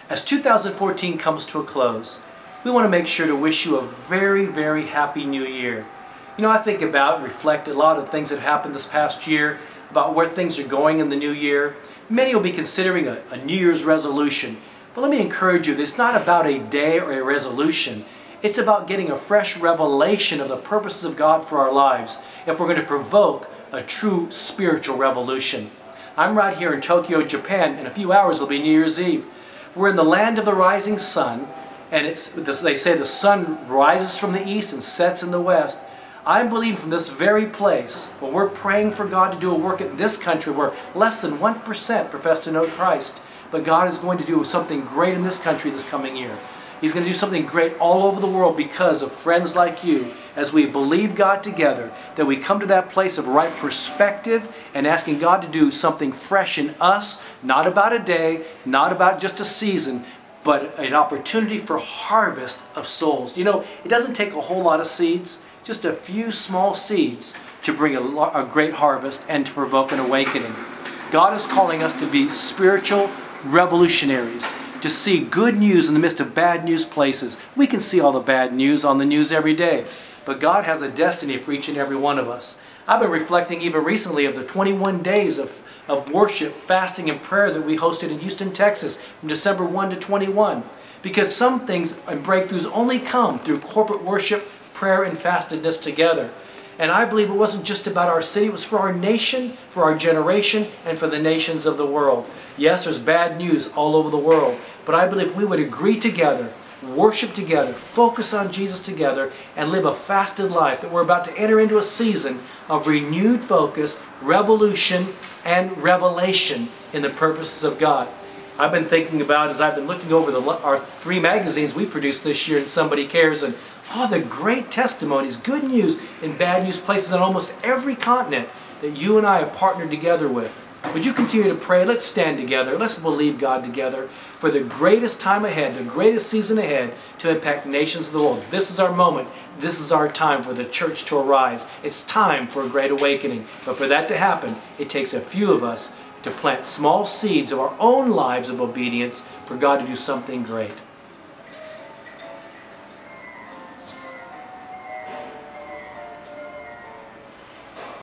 As 2014 comes to a close, we want to make sure to wish you a very, very happy new year. You know, I think about and reflect a lot of things that happened this past year, about where things are going in the new year. Many will be considering a New Year's resolution. But let me encourage you that it's not about a day or a resolution. It's about getting a fresh revelation of the purposes of God for our lives if we're going to provoke a true spiritual revolution. I'm right here in Tokyo, Japan. In a few hours it'll be New Year's Eve. We're in the land of the rising sun, and they say the sun rises from the east and sets in the west. I'm believing from this very place, when we're praying for God to do a work in this country where less than 1% profess to know Christ, but God is going to do something great in this country this coming year. He's going to do something great all over the world because of friends like you, as we believe God together, that we come to that place of right perspective and asking God to do something fresh in us, not about a day, not about just a season, but an opportunity for harvest of souls. You know, it doesn't take a whole lot of seeds, just a few small seeds to bring a great harvest and to provoke an awakening. God is calling us to be spiritual revolutionaries, to see good news in the midst of bad news places. We can see all the bad news on the news every day, but God has a destiny for each and every one of us. I've been reflecting even recently of the 21 days of worship, fasting, and prayer that we hosted in Houston, Texas from December 1 to 21. Because some things and breakthroughs only come through corporate worship, prayer, and fastedness together. And I believe it wasn't just about our city, it was for our nation, for our generation, and for the nations of the world. Yes, there's bad news all over the world, but I believe we would agree together, worship together, focus on Jesus together, and live a fasted life, that we're about to enter into a season of renewed focus, revolution, and revelation in the purposes of God. I've been thinking about, as I've been looking over our 3 magazines we produced this year in Somebody Cares, and all the great testimonies, good news and bad news places on almost every continent that you and I have partnered together with. Would you continue to pray? Let's stand together. Let's believe God together for the greatest time ahead, the greatest season ahead to impact nations of the world. This is our moment. This is our time for the church to arise. It's time for a great awakening. But for that to happen, it takes a few of us to plant small seeds of our own lives of obedience for God to do something great.